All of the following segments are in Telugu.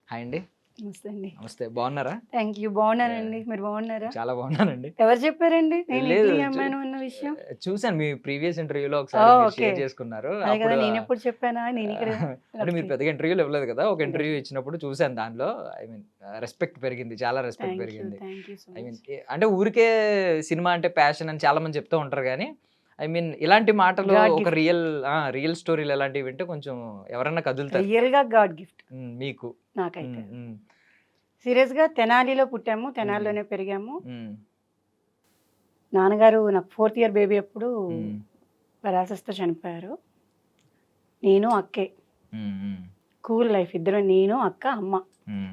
హాయ్ అండి. నమస్తే అండి. నమస్తే. బాగున్నారా? Thank you. బాగున్నానండి. మీరు బాగున్నారా? చాలా బాగున్నానండి. ఎవరు చెప్పారండి నేను లేదు ఇడ్లీ అమ్మాను అన్న విషయం? చూసాను మీ ప్రీవియస్ ఇంటర్వ్యూలో ఒకసారి మీరు ఓకే. షేర్ చేసుకున్నారు. అదే కదా, అప్పుడు నేనెప్పుడు చెప్పానా? నేను ఇక్కడ అంటే మీరు పెద్దగా ఇంటర్వ్యూలు ఇవ్వలేదు కదా! ఒక ఇంటర్వ్యూ ఇచ్చినప్పుడు చూసాను దానిలో. ఐ మీన్ రెస్పెక్ట్ పెరిగింది. చాలా రెస్పెక్ట్ పెరిగింది. Thank you so I mean much. అంటే ఊరికే సినిమా అంటే ప్యాషన్ అని చాలా మంది చెప్తూ ఉంటారు గానీ, ఐ మీన్ ఇలాంటి మాటలు గాడ్ ఒక గిఫ్ట్. రియల్ స్టోరీలు ఇలాంటివి వింటే కొంచెం ఎవరన్నా కదులుతారు. రియల్‌గా గాడ్ గిఫ్ట్ మీకు. నాకైతే. హ్మ్. హ్మ్. సీరియస్‌గా తెనాలిలో పుట్టాము. హ్మ్. తెనాలిలోనే పెరిగాము. హ్మ్. నాన్నగారు నాకు 4th ఇయర్ బేబీ అప్పుడు హ్మ్. పెరాలసిస్‌తో చనిపోయారు. నేను, అక్కే. హ్మ్. హ్మ్. Cool life. ఇద్దరం, నేను, అక్క, అమ్మ. హ్మ్.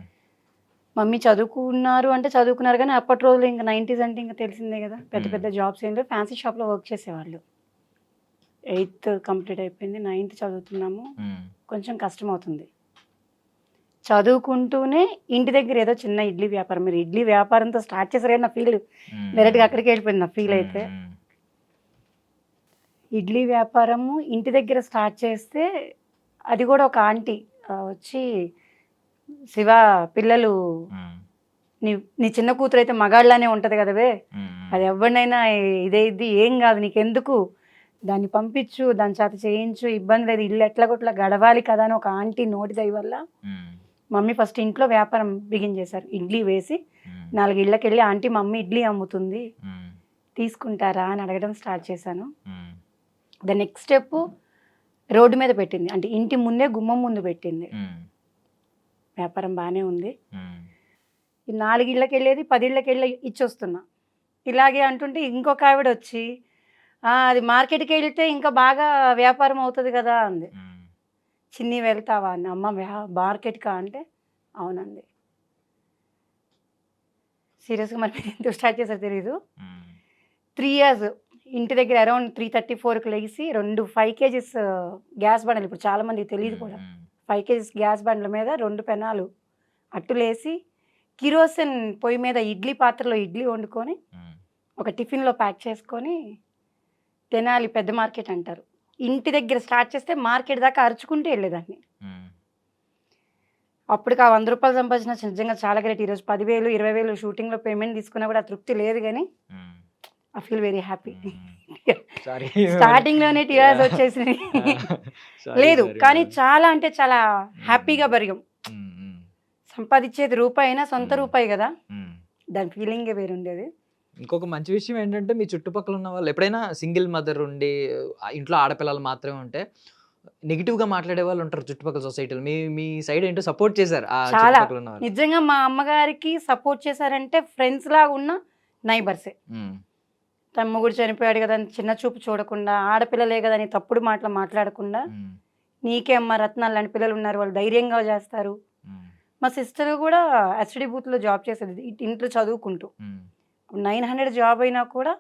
మమ్మీ చదువుకున్నారు అంటే చదువుకున్నారు కానీ అప్పటి రోజుల్లో ఇంక 90s అంటే ఇంక తెలిసిందే కదా! పెద్ద పెద్ద జాబ్స్ ఏం లేవు. ఫ్యాన్సీ షాప్‌లో వర్క్ చేసేవాళ్ళు. 8th కంప్లీట్ అయిపోయింది. 9th చదువుతున్నాము. హ్మ్. కొంచెం కష్టమవుతుంది. చదువుకుంటూనే ఇంటి దగ్గర ఏదో చిన్న ఇడ్లీ వ్యాపారం. మీరు ఇడ్లీ వ్యాపారంతో స్టార్ట్ చేశారు కానీ నా ఫీల్ హ్మ్. డైరెక్ట్‌గా అక్కడికే వెళ్ళిపోయింది నా ఫీల్ అయితే. హ్మ్. ఇడ్లీ వ్యాపారము ఇంటి దగ్గర స్టార్ట్ చేస్తే అది కూడా ఒక ఆంటీ వచ్చి, "శివ, పిల్లలు హ్మ్. నీ నీ చిన్న కూతురైతే మగాళ్ళలానే ఉంటది కదవే! హ్మ్. అది ఎవరినైనా ఇదేద్ది, ఏం కాదు నీకెందుకు? దాన్ని పంపించు, దాని చేత చేయించు, ఇబ్బంది లేదు. ఇల్లు ఎట్లాగొట్లా గడవాలి కదా" అని ఒక ఆంటీ నోటి దయ వల్ల హ్మ్. మమ్మీ ఫస్ట్ ఇంట్లో వ్యాపారం బిగిన్ చేశారు. ఇడ్లీ వేసి హ్మ్. 4 ఇళ్ళకెళ్ళి, "ఆంటీ మమ్మీ ఇడ్లీ అమ్ముతుంది. హ్మ్. తీసుకుంటారా?" అని అడగడం స్టార్ట్ చేశాను. హ్మ్. ద నెక్స్ట్ స్టెప్ రోడ్డు మీద పెట్టింది. అంటే ఇంటి ముందే గుమ్మం ముందు పెట్టింది. హ్మ్. వ్యాపారం బానే ఉంది. హ్మ్. ఈ 4 ఇళ్ళకెళ్ళేది 10 ఇళ్ళకెళ్ళి ఇచ్చొస్తున్నా. ఇలాగే అంటుంటే ఇంకొక ఆవిడొచ్చి, అది మార్కెట్‌కెళ్తే ఇంకా బాగా వ్యాపారం అవుతది గదా" అంది. హ్మ్. "చిన్ని వెళ్తావా?" అన్నా. "అమ్మ మార్కెట్‌కా?" అంటే, "అవునంది." సీరియస్‌గా మరి మీరు ఎందుకు స్టార్ట్ చేశారో తెలీదు. హ్మ్. 3 ఇయర్స్ ఇంటి దగ్గర అరౌండ్ 3:30, 4కి లెగిసి 2 5 కేజీస్ గ్యాస్ బండలు, ఇప్పుడు చాలా మందికి తెలీదు హ్మ్. కూడా. హ్మ్. 5 కేజీస్ గ్యాస్ బండల మీద 2 పెనాలు అట్టులేసి, కిరోసిన్ పొయ్యి మీద ఇడ్లీ పాత్రలో ఇడ్లీ వండుకొని, హ్మ్. ఒక టిఫిన్‌లో ప్యాక్ చేసుకొని, తెనాలి పెద్ద మార్కెట్ అంటారు. ఇంటి దగ్గర స్టార్ట్ చేస్తే మార్కెట్ దాకా అరుచుకుంటూ ఎళ్ళేదాన్ని. హ్మ్. అప్పటికి ఆ రూ. 100 సంపాదించిన నిజంగా చాలా గ్రేట్. ఈరోజు 10,000, 20,000 షూటింగ్‌లో పేమెంట్ తీసుకున్నా కూడా ఆ తృప్తి లేదు గానీ, హ్మ్. I feel very happy. హ్మ్. సారీ. స్టార్టింగ్‌లోనే టీఆర్స్ యాహ్! వచ్చేసినాయి. సారీ. లేదు, సారీ కానీ మ్యామ్. చాలా అంటే చాలా హ్మ్. హ్మ్. హ్యాపీగా బరిగాం. హ్మ్. హ్మ్. సంపాదిచ్చేది రూపాయైనా సొంత హ్మ్. రూపాయి గదా! హ్మ్. దాని ఫీలింగే వేరుండేది. ఇంకొక మంచి విషయం ఏంటంటే, మీ చుట్టుపక్కల ఉన్న వాళ్ళు ఎప్పుడైనా సింగిల్ మదర్ ఉండి, ఇంట్లో ఆడపిల్లలు మాత్రమే ఉంటే, నెగెటివ్‌గా మాట్లాడే వాళ్ళు ఉంటారు చుట్టుపక్కల సొసైటీలో. మీ మీ సైడ్ ఏంటో సపోర్ట్ చేసారు ఆ చాలా. చుట్టుపక్కల ఉన్నవాళ్ళు. నిజంగా మా అమ్మగారికి సపోర్ట్ చేశారంటే ఫ్రెండ్స్‌లాగా ఉన్న నైబర్సే. హ్మ్. తన మొగుడు చనిపోయాడు గదా అని చిన్న చూపు చూడకుండా, ఆడపిల్లలే గదా అని తప్పుడు మాటలు మాట్లాడకుండా, హ్మ్. నీకే అమ్మ రత్నాలు లాంటి పిల్లలున్నారు, వాళ్ళు ధైర్యంగా జేస్తారు. హ్మ్. మా సిస్టర్ గూడా ఎస్‌టిడి బూత్‌లో జాబ్ చేసేది. ఇంట్లో చదువుకుంటూ. హ్మ్. 900 జాబ్ అయినా కూడా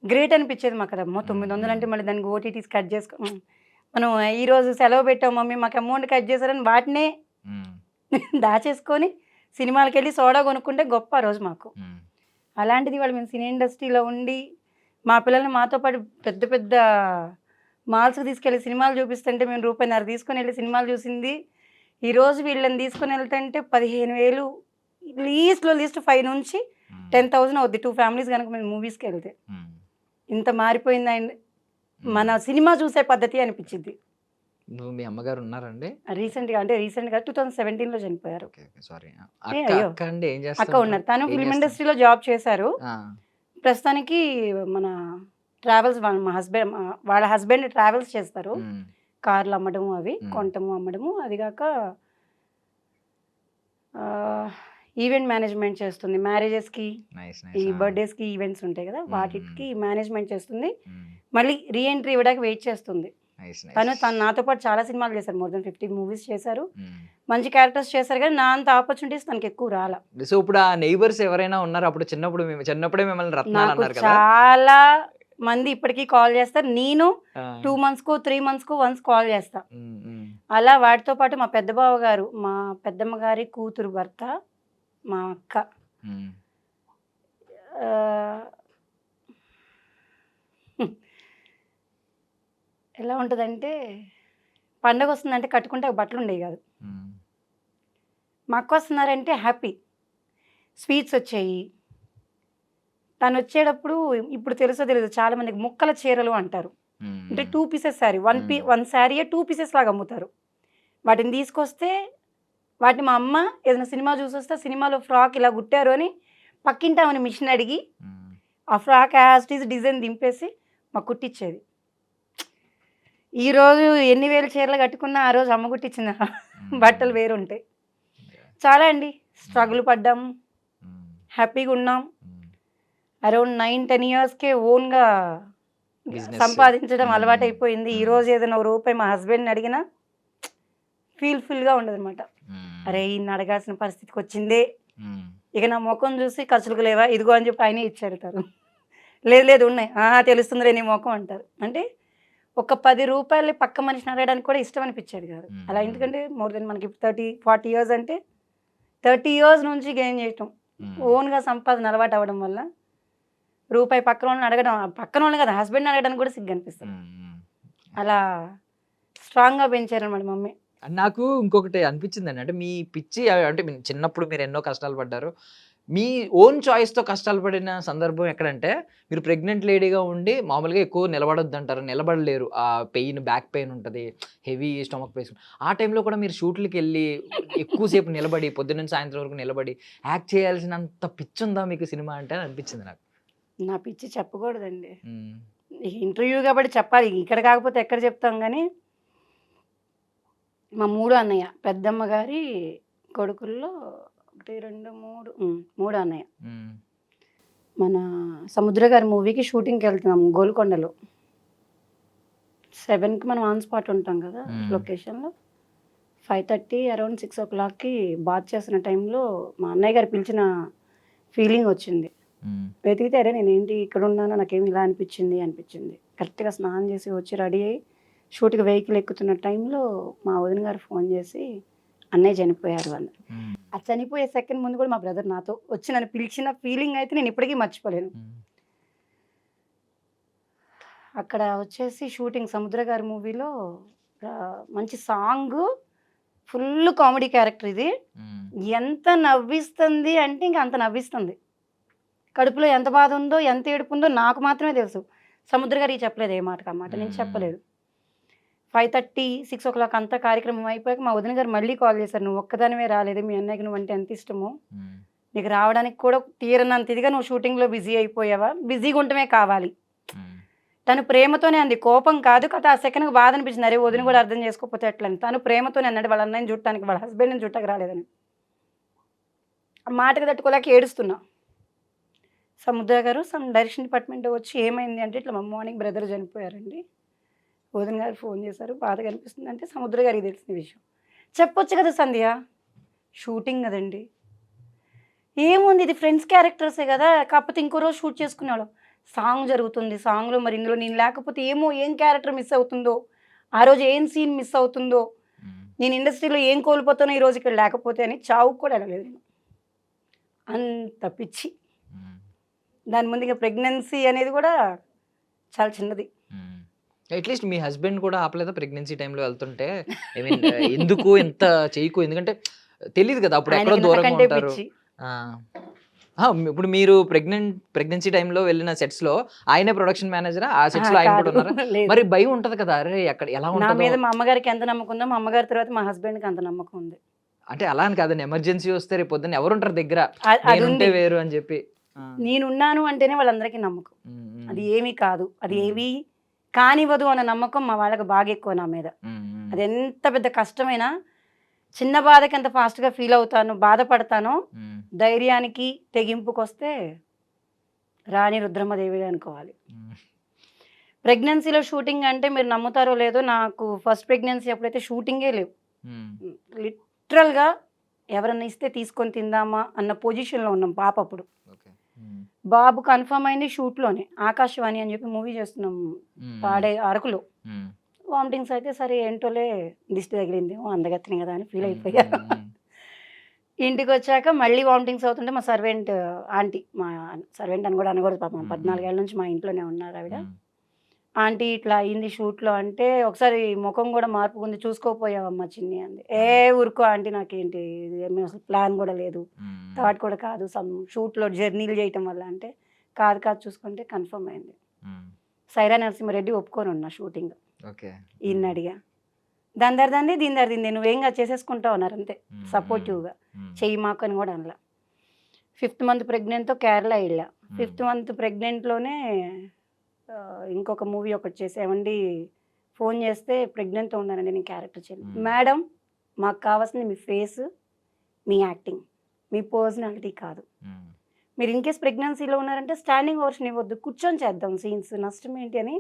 గ్రేట్ అనిపిచ్చేది మాకది. అమ్మో! హ్మ్. 900 హ్మ్. అంటే మళ్ళీ దానికి ఓటీటీస్ కట్ చేసుకో మనం ఈరోజు సెలవు పెట్టాం మమ్మీ మాకు అమౌంట్ కట్ చేశారని వాటినే హ్మ్. దాచేసుకొని సినిమాలకెళ్ళి సోడా కొనుక్కుంటే గొప్ప ఆ రోజు మాకు. హ్మ్. అలాంటిది వాళ్ళు మేము సినీ ఇండస్ట్రీలో ఉండి, మా పిల్లల్ని మాతో పాటు పెద్ద పెద్ద మాల్స్‌కి తీసుకెళ్ళి సినిమాలు చూపిస్తుంటే మేము రూపాయిన్నర తీసుకొనెళ్ళి సినిమాలు చూసింది. ఈరోజు వీళ్ళని తీసుకొనెళ్తుంటే 15,000, లీస్ట్ 5,000-10,000 అవుద్ది. 2 ఫ్యామిలీస్ గనుక మేము మూవీస్‌కెళ్తే. హ్మ్. ఇంత మారిపోయిందండి. హ్మ్. మన సినిమా చూసే పద్ధతి అనిపిచ్చిద్ది. మీ అమ్మగారు ఉన్నారండి? రీసెంట్‌గా 2017లో చనిపోయారు. ఓకే. ఓకే. సారీ. అయ్యో! అక్క అండి ఏం చేస్తూ అక్క ఉంటారు? ఉన్నారు. తను ఏం ఫిల్మ్ చేస్తారు? ఇండస్ట్రీలో జాబ్ చేశారు. ఆ! ప్రస్తుతానికి మన ట్రావెల్స్ వాళ్ళ హస్బెండ్ ట్రావెల్స్ చేస్తారు. హ్మ్. కార్లు అమ్మడము అవి, హ్మ్. కొనటము, అమ్మడము. అది గాక ఆహ్, ఈవెంట్ మేనేజ్‌మెంట్ చేస్తుంది. మ్యారేజెస్‌కి, నైస్. ఈ నైస్. ఆ! బర్త్‌డేస్‌కి ఈవెంట్స్ ఉంటాయి గదా! హ్మ్. హ్మ్. వాటికి మేనేజ్‌మెంట్ చేస్తుంది. హ్మ్. మళ్ళీ రీ ఎంట్రీ ఇవ్వడానికి వెయిట్ చేస్తుంది. నైస్. నైస్. తను నాతో పాటు చాలా సినిమాలు చేశారు. మోర్ దెన్ 50 మూవీస్ చేశారు. హ్మ్. మంచి క్యారెక్టర్స్ చేశారు గానీ, నా అంత ఆపర్చునిటీస్ తనకెక్కువ రాలా. సో, ఇప్పుడు ఆ నెయిబర్స్ ఎవరైనా ఉన్నారా? అప్పుడు చిన్నప్పుడే మిమ్మల్ని నాకు రత్నాలన్నారు కదా! చాలా మంది ఇప్పటికి కాల్ చేస్తారు. నేను ఆ! 2 మంత్స్‌కో, 3 మంత్స్‌కో వన్స్ కాల్ చేస్తా. హ్మ్. హ్మ్. అలా వాటితో పాటు మా పెద్ద బావగారు, మా పెద్దమ్మ గారి కూతురు భర్త, మా అక్క. హ్మ్. ఆహ్, ఎలా ఉంటదంటే పండగ వస్తుందంటే కట్టుకుంటే బట్టలు ఉండేవి కాదు. మా అక్క వస్తున్నారంటే హ్యాపీ. స్వీట్స్ వచ్చాయి. తను వచ్చేటప్పుడు ఇప్పుడు తెలుసో తెలీదో చాలా మందికి ముక్కల చీరలు అంటారు. అంటే 2 పీసెస్ శారీ. 1 శారీయే 2 పీసెస్ లాగా అమ్ముతారు. వాటిని తీసుకొస్తే వాటిని మా అమ్మ ఏదైనా సినిమా చూసొస్తే సినిమాలో ఫ్రాక్ ఇలా కుట్టారు అని పక్కింటి ఆమెని మిషన్ అడిగి ఆ frock as it is design దింపేసి మాకు కుట్టిచ్చేది. ఈరోజు ఎన్ని వేల చీరలు కట్టుకున్నా ఆ రోజు అమ్మ కుట్టించిన బట్టలు వేరుంటాయి. చాలా అండి స్ట్రగుల్ పడ్డాము, హ్యాపీగా ఉన్నాం. అరౌండ్ 9-10 ఇయర్స్కే ఓన్గా సంపాదించడం అలవాటు అయిపోయింది. ఈరోజు ఏదైనా రూపాయి మా హస్బెండ్ని అడిగినా ఫీల్ఫుల్గా ఉండదు అనమాట. అరే ఈయన అడగాల్సిన పరిస్థితికి వచ్చిందే, ఇక నా ముఖం చూసి ఖర్చులకు లేవా ఇదిగో అని చెప్పి ఆయనే ఇచ్చేడతారు. లేదు లేదు ఉన్నాయి తెలుస్తుందిలే నీ ముఖం అంటారు. అంటే ఒక 10 రూపాయలు పక్క మనిషిని అడగడానికి కూడా ఇష్టం అనిపించేది కాదు అలా. ఎందుకంటే మోర్ దెన్ మనకి 30-40 ఇయర్స్ అంటే 30 ఇయర్స్ నుంచి గెయిన్ చేయటం, ఓన్గా సంపాదన అలవాటు అవ్వడం వల్ల రూపాయి పక్కన వాళ్ళని అడగడం, పక్కన వాళ్ళని కదా హస్బెండ్ అడగడానికి కూడా సిగ్గు అనిపిస్తుంది. అలా స్ట్రాంగ్గా పెంచారనమాట మమ్మీ. నాకు ఇంకొకటి అనిపించిందండి, అంటే మీ పిచ్చి అంటే చిన్నప్పుడు మీరు ఎన్నో కష్టాలు పడ్డారు. మీ ఓన్ చాయిస్తో కష్టాలు పడిన సందర్భం ఎక్కడంటే మీరు ప్రెగ్నెంట్ లేడీగా ఉండి మామూలుగా ఎక్కువ నిలబడొద్దు అంటారు, నిలబడలేరు, ఆ పెయిన్ బ్యాక్ పెయిన్ ఉంటుంది, హెవీ స్టమక్ పెయిన్. ఆ టైంలో కూడా మీరు షూట్లకి వెళ్ళి ఎక్కువసేపు నిలబడి పొద్దున్న సాయంత్రం వరకు నిలబడి యాక్ట్ చేయాల్సినంత పిచ్చి ఉందా మీకు సినిమా అంటే అని అనిపించింది నాకు. నా పిచ్చి చెప్పకూడదండి, ఇంటర్వ్యూ కాబట్టి చెప్పాలి, ఇక్కడ కాకపోతే ఎక్కడ చెప్తాం. కానీ మా 3 అన్నయ్య, పెద్దమ్మ గారి కొడుకుల్లో 1, 2, 3 అన్నయ్య. మన సముద్ర గారి మూవీకి షూటింగ్కి వెళ్తున్నాము గోల్కొండలో. 7కి మనం ఆన్ స్పాట్ ఉంటాం కదా లొకేషన్లో. 5:30 అరౌండ్ 6 o'clockకి బాత్ చేస్తున్న టైంలో మా అన్నయ్య గారు పిలిచిన ఫీలింగ్ వచ్చింది. వెతికితే అరే నేనేంటి ఇక్కడ ఉన్నానో నాకేమి ఇలా అనిపించింది. కరెక్ట్గా స్నానం చేసి వచ్చి రెడీ అయ్యి షూట్కి వెహికల్ ఎక్కుతున్న టైంలో మా వదిన గారు ఫోన్ చేసి అన్నయ్య చనిపోయారు అని. ఆ చనిపోయే సెకండ్ ముందు కూడా మా బ్రదర్ నాతో వచ్చి నన్ను పిలిచిన ఫీలింగ్ అయితే నేను ఇప్పటికీ మర్చిపోలేను. అక్కడ వచ్చేసి షూటింగ్ సముద్ర గారి మూవీలో మంచి సాంగ్, ఫుల్ కామెడీ క్యారెక్టర్. ఇది ఎంత నవ్విస్తుంది అంటే ఇంక అంత నవ్విస్తుంది. కడుపులో ఎంత బాధ ఉందో ఎంత ఏడుపు ఉందో నాకు మాత్రమే తెలుసు. సముద్ర గారికి చెప్పలేదు ఏ మాటకు ఆ మాట, నేను చెప్పలేదు. 5:30, 6 o'clock అంతా కార్యక్రమం అయిపోయాక మా వదిన గారు మళ్ళీ కాల్ చేశారు, నువ్వు ఒక్కదానివే రాలేదు, మీ అన్నయ్యకి నువ్వు అంటే ఎంత ఇష్టమో, నీకు రావడానికి కూడా తీరనంత ఇదిగా నువ్వు షూటింగ్లో బిజీ అయిపోయావా, బిజీగా ఉండటమే కావాలి. తను ప్రేమతోనే అంది, కోపం కాదు కదా. ఆ సెకండ్కి బాధ అనిపించింది, అరే వదిన కూడా అర్థం చేసుకోకపోతే ఎట్లని. తను ప్రేమతోనే అన్నాడు వాళ్ళ అన్నయ్యని చుట్టానికి, వాళ్ళ హస్బెండ్ని చుట్టానికి రాలేదని. ఆ మాటకు తట్టుకోలేక ఏడుస్తున్నా. సముద్ర గారు డైరెక్షన్ డిపార్ట్మెంట్ వచ్చి ఏమైంది అంటే ఇట్లా మా మార్నింగ్ బ్రదర్ చనిపోయారండి, వదిన గారు ఫోన్ చేశారు, బాధగా అనిపిస్తుంది అంటే సముద్ర గారికి తెలిసిన విషయం. చెప్పొచ్చు కదా సంధ్య, షూటింగ్ కదండి, ఏముంది ఇది ఫ్రెండ్స్ క్యారెక్టర్సే కదా, కాకపోతే ఇంకో రోజు షూట్ చేసుకునేవాళ్ళం. సాంగ్ జరుగుతుంది, సాంగ్లో మరి ఇందులో నేను లేకపోతే ఏం క్యారెక్టర్ మిస్ అవుతుందో, ఆ రోజు ఏం సీన్ మిస్ అవుతుందో, నేను ఇండస్ట్రీలో ఏం కోల్పోతానో ఈరోజు ఇక్కడ లేకపోతే అని చావుకు కూడా అడగలేదు నేను. అంత పిచ్చి. దాని ముందు ఇక ప్రెగ్నెన్సీ అనేది కూడా చాలా చిన్నది. అట్లీస్ట్ మీ హస్బెండ్ కూడా ఆపలేదా ప్రెగ్నెన్సీ టైంలో వెళ్తుంటే? ఐ మీన్ ఎందుకు ఎంత చేయకు, ఎందుకంటే తెలియదు కదా అప్పుడు ఎక్కడో దూరంగా ఉంటారు. ఇప్పుడు మీరు ప్రెగ్నెన్సీ టైంలో వెళ్ళిన సెట్స్ లో ఆయనే ప్రొడక్షన్ మేనేజరా? ఆ సెట్స్ లో ఆయన కూడా ఉన్నారా? మరి భయం ఉంటది కదా, అరే అక్కడ ఎలా నా ఉంటుంది? మీద మా అమ్మగారికి ఎంత నమ్మకం ఉందో మా అమ్మగారి తర్వాత మా హస్బెండ్కి అంత నమ్మకం ఉంది. అంటే అలా అని కాదండి, ఎమర్జెన్సీ వస్తే రేపు పొద్దున్న ఎవరు ఉంటారు దగ్గర, నేనుంటే వేరు అని చెప్పి. నేనున్నాను అంటేనే వాళ్ళందరికీ నమ్మకం, అది ఏమీ కాదు, అది ఏమీ కానివ్వదు అన్న నమ్మకం మా వాళ్ళకి బాగా ఎక్కువ నా మీద. అది ఎంత పెద్ద కష్టమైనా చిన్న బాధకి ఎంత ఫాస్ట్గా ఫీల్ అవుతాను, బాధపడతానో, ధైర్యానికి తెగింపుకి వస్తే రాణి రుద్రమ్మదేవి అనుకోవాలి. ప్రెగ్నెన్సీలో షూటింగ్ అంటే మీరు నమ్ముతారో లేదో, నాకు ఫస్ట్ ప్రెగ్నెన్సీ అప్పుడైతే షూటింగే లేవు. లిటరల్గా ఎవరన్నా ఇస్తే తీసుకొని తిందామా అన్న పొజిషన్లో ఉన్నాం. పాప అప్పుడు, బాబు కన్ఫర్మ్ అయింది షూట్లోనే. ఆకాశవాణి అని చెప్పి మూవీ చేస్తున్నాం పాడే అరకులో. వామిటింగ్స్ అయితే సరే ఏంటోలే దిష్టి తగిలింది అందగత్తిని కదా అని ఫీల్ అయిపోయా. ఇంటికి వచ్చాక మళ్ళీ వామిటింగ్స్ అవుతుంటే మా సర్వెంట్ ఆంటీ, మా సర్వెంట్ అని కూడా అనకూడదు పాపం, 14 ఏళ్ళ నుంచి మా ఇంట్లోనే ఉన్నారు ఆవిడ, ఆంటీ ఇట్లా అయింది షూట్లో అంటే, ఒకసారి ముఖం కూడా మార్పుకుంది, చూసుకోపోయావమ్మా చిన్ని అంది. ఏ ఊరుకో ఆంటీ, నాకేంటి ఇది, ఏమీ అసలు ప్లాన్ కూడా లేదు, థాట్ కూడా కాదు, సమ్ షూట్లో జర్నీలు చేయటం వల్ల అంటే, కాదు కాదు చూసుకుంటే కన్ఫర్మ్ అయింది. సైరా నరసింహారెడ్డి ఒప్పుకొని ఉన్నా షూటింగ్. ఓకే. ఈయన్ని అడిగా, దాని దరిదంది దీని దరిదింది, నువ్వేంగా చేసేసుకుంటావు అన్నారు అంతే, సపోర్టివ్గా. చెయ్యి మాకు అని కూడా అనలా. 5th మంత్ ప్రెగ్నెంట్తో కేరళ వెళ్ళా. 5th మంత్ ప్రెగ్నెంట్లోనే ఇంకొక మూవీ ఒకటి చేసామండి. ఫోన్ చేస్తే ప్రెగ్నెంట్తో ఉన్నానండి నేను క్యారెక్టర్ చేయాలి. మేడం, మాకు కావాల్సింది మీ ఫేస్, మీ యాక్టింగ్, మీ పర్సనాలిటీ కాదు. మీరు ఇన్కేస్ ప్రెగ్నెన్సీలో ఉన్నారంటే స్టాండింగ్ ఓవర్షన్ ఇవ్వద్దు, కూర్చొని చేద్దాం సీన్స్, నష్టం ఏంటి అని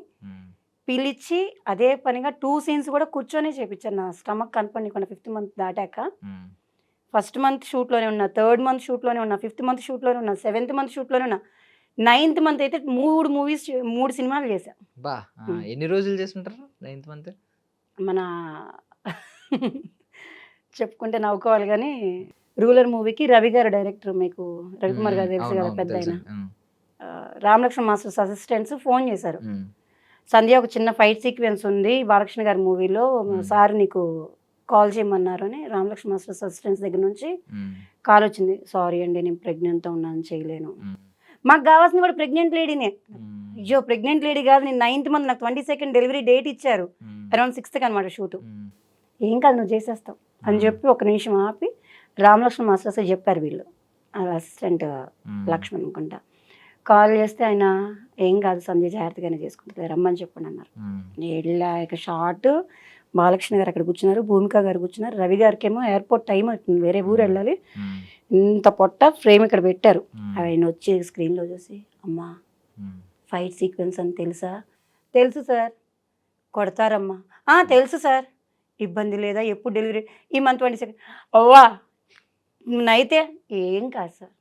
పిలిచి అదే పనిగా 2 సీన్స్ కూడా కూర్చొనే చేపించాను. నా స్టమక్ కనపడకుండా 5th మంత్ దాటాక. 1st మంత్ షూట్లోనే ఉన్నా, 3rd మంత్ షూట్లోనే ఉన్నా, 5th మంత్ షూట్లోనే ఉన్నా, 7th మంత్ షూట్లోనే ఉన్నా, 9th మంత్ అయితే 3 సినిమాలు చేశా. బా ఎన్ని రోజులు చేస్తుంటారు 9th మంత్? మన చెప్పుకుంటే నవ్వుకోవాలి కానీ, రూలర్ మూవీకి రవి గారు డైరెక్టర్, మీకు రవికుమార్ గారు తెలుసు కదా, పెద్ద ఆయన. రామలక్ష్మణ్ మాస్టర్స్ అసిస్టెంట్స్ ఫోన్ చేశారు, సంధ్య ఒక చిన్న ఫైట్ సీక్వెన్స్ ఉంది బాలకృష్ణ గారి మూవీలో, సార్ నీకు కాల్ చేయమన్నారు అని. రామలక్ష్మణ్ మాస్టర్స్ అసిస్టెంట్స్ దగ్గర నుంచి కాల్ వచ్చింది, సారీ అండి నేను ప్రెగ్నెంట్తో ఉన్నాను, చేయలేను. మాకు కావాల్సింది కూడా ప్రెగ్నెంట్ లేడీనే. అయ్యో ప్రెగ్నెంట్ లేడీ కాదు, నేను 9th మంత్, నాకు 22nd డెలివరీ డేట్ ఇచ్చారు, అరౌండ్ 6th అనమాట షూటు. ఏం కాదు నువ్వు చేసేస్తావు అని చెప్పి ఒక నిమిషం ఆపి రామలక్ష్మణ్ మాస్టర్స్ చెప్పారు, వీళ్ళు అసిస్టెంట్ లక్ష్మణ్ అనుకుంటా. కాల్ చేస్తే ఆయన ఏం కాదు సంధ్య జాగ్రత్తగానే చేసుకుంటుంది, రమ్మని చెప్పండి అన్నారు. వెళ్ళాక షార్ట్ బాలకృష్ణ గారు అక్కడ కూర్చున్నారు, భూమిక గారు కూర్చున్నారు, రవి గారికి ఏమో ఎయిర్పోర్ట్ టైం అవుతుంది, వేరే ఊరు వెళ్ళాలి. ఇంత పొట్ట ఫ్రేమ్ ఇక్కడ పెట్టారు. ఆయన వచ్చి స్క్రీన్లో చూసి, అమ్మా ఫైట్ సీక్వెన్స్ అని తెలుసా? తెలుసు సార్. కొడతారమ్మా? తెలుసు సార్. ఇబ్బంది లేదా? ఎప్పుడు డెలివరీ? ఈ మంత్ 22nd. ఓవా అయితే ఏం కాదు సార్.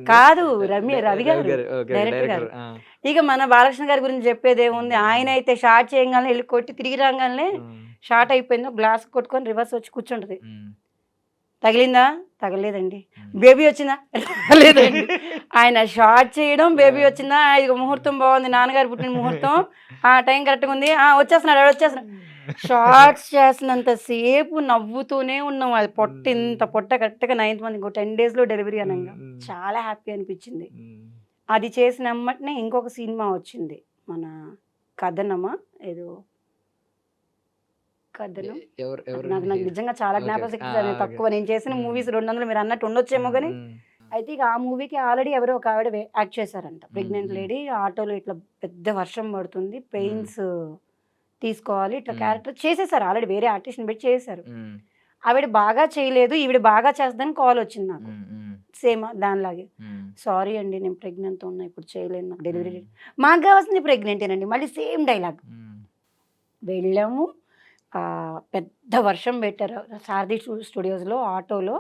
కాదు, రవి గారు డైరెక్టర్ గారు. ఇక మన బాలకృష్ణ గారి గురించి చెప్పేది ఏముంది, ఆయన అయితే షార్ట్ చేయగానే వెళ్ళి కొట్టి తిరిగి రాగానే షార్ట్ అయిపోయిందో గ్లాస్ కొట్టుకొని రివర్స్ వచ్చి కూర్చుంటది. తగిలిందా? తగలేదండి. బేబీ వచ్చిందా? లేదండి. ఆయన షార్ట్ చేయడం, బేబీ వచ్చిందా, ఇక ముహూర్తం బాగుంది, నాన్నగారు పుట్టిన ముహూర్తం, టైం కరెక్ట్గా ఉంది, వచ్చేస్తున్నాడు వచ్చేస్తున్నాడు. షార్ట్స్ చేసినంతసేపు నవ్వుతూనే ఉన్నాం. అది పొట్ట, ఇంత పొట్ట కరెక్ట్గా 9th మంత్, ఇంకో 10 daysలో డెలివరీ అనగా చాలా హ్యాపీ అనిపించింది. అది చేసిన అమ్మటనే ఇంకొక సినిమా వచ్చింది, మన కథనమా ఏదో కథనం. నాకు నిజంగా చాలా జ్ఞాపకశక్తి తక్కువ, నేను చేసిన మూవీస్ 200 మీరు అన్నట్టు ఉండొచ్చేమో కానీ. అయితే ఇక ఆ మూవీకి ఆల్రెడీ ఎవరో ఒక ఆవిడ యాక్ట్ చేశారంట, ప్రెగ్నెంట్ లేడీ. ఆటోలో ఇట్లా పెద్ద వర్షం పడుతుంది, పెయిన్స్ తీసుకోవాలి, ఇట్లా క్యారెక్టర్ చేసేసారు, ఆల్రెడీ వేరే ఆర్టిస్ట్ని పెట్టి చేశారు. ఆవిడ బాగా చేయలేదు, ఈవిడ బాగా చేస్తుందని కాల్ వచ్చింది నాకు, సేమ్ దానిలాగే. సారీ అండి నేను ప్రెగ్నెంట్తో ఉన్నా, ఇప్పుడు చేయలేను, నాకు డెలివరీ. మాకు కావాల్సింది ప్రెగ్నెంటేనండి, మళ్ళీ సేమ్ డైలాగ్. వెళ్ళాము, పెద్ద వర్షం పెట్టారు సారథి స్టూడియోస్లో, ఆటోలో.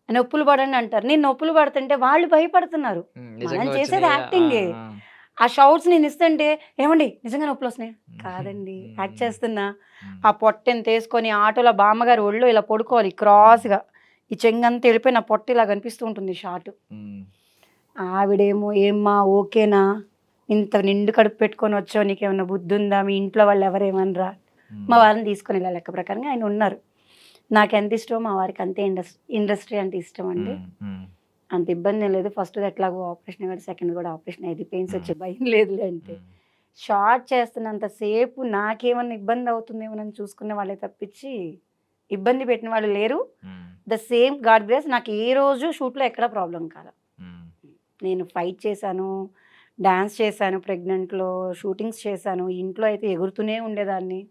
నొప్పులు పడండి అంటారు, నేను నొప్పులు పడుతుంటే వాళ్ళు భయపడుతున్నారు, మనం చేసేది యాక్టింగే. ఆ షౌట్స్ నేను ఇస్తుంటే, ఏమండి నిజంగా నొప్పులు వస్తున్నాయి? కాదండి యాక్ట్ చేస్తున్నా. ఆ పొట్టని తీసుకొని ఆటోలో బామ్మగారు ఒళ్ళో ఇలా పడుకోవాలి క్రాస్గా, ఈ చెంగంతా వెళ్ళిపోయి నా పొట్ట ఇలా కనిపిస్తూ ఉంటుంది షార్ట్. ఆవిడేమో ఏమ్మా ఓకేనా, ఇంత నిండు కడుపు పెట్టుకొని వచ్చావు, నీకేమన్నా బుద్ధి ఉందా, మీ ఇంట్లో వాళ్ళు ఎవరేమనరా? మా వారిని తీసుకొని వెళ్ళా, లెక్క ప్రకారంగా ఆయన ఉన్నారు. నాకు ఎంత ఇష్టమో మా వారికి అంతే ఇండస్ట్రీ అంటే ఇష్టం అండి. అంత ఇబ్బంది ఏం లేదు. ఫస్ట్ ఎట్లాగో ఆపరేషన్ కూడా, సెకండ్ కూడా ఆపరేషన్ అయింది, పెయిన్స్ వచ్చే భయం లేదులే. అంటే షార్ట్ చేస్తున్నంతసేపు నాకేమన్నా ఇబ్బంది అవుతుందేమోనని చూసుకునే వాళ్ళే తప్పించి ఇబ్బంది పెట్టిన వాళ్ళు లేరు. ద సేమ్ గాడ్ గ్రేస్, నాకు ఏ రోజు షూట్లో ఎక్కడ ప్రాబ్లం కాదు. నేను ఫైట్ చేశాను, డాన్స్ చేశాను, ప్రెగ్నెంట్లో షూటింగ్స్ చేశాను, ఇంట్లో అయితే ఎగురుతూనే ఉండేదాన్ని.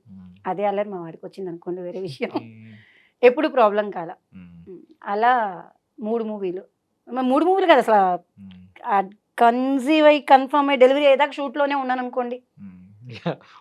అదే అల్లరి మా వాడికి వచ్చింది అనుకోండి, వేరే విషయం. ఎప్పుడు ప్రాబ్లం కాల. అలా 3 మూవీలు, 3 మూవీలు కదా అసలు, కన్సీవ్ అయ్యి కన్ఫర్మ్ అయ్యి డెలివరీ అయ్యేదాకా షూట్లోనే ఉన్నాను అనుకోండి.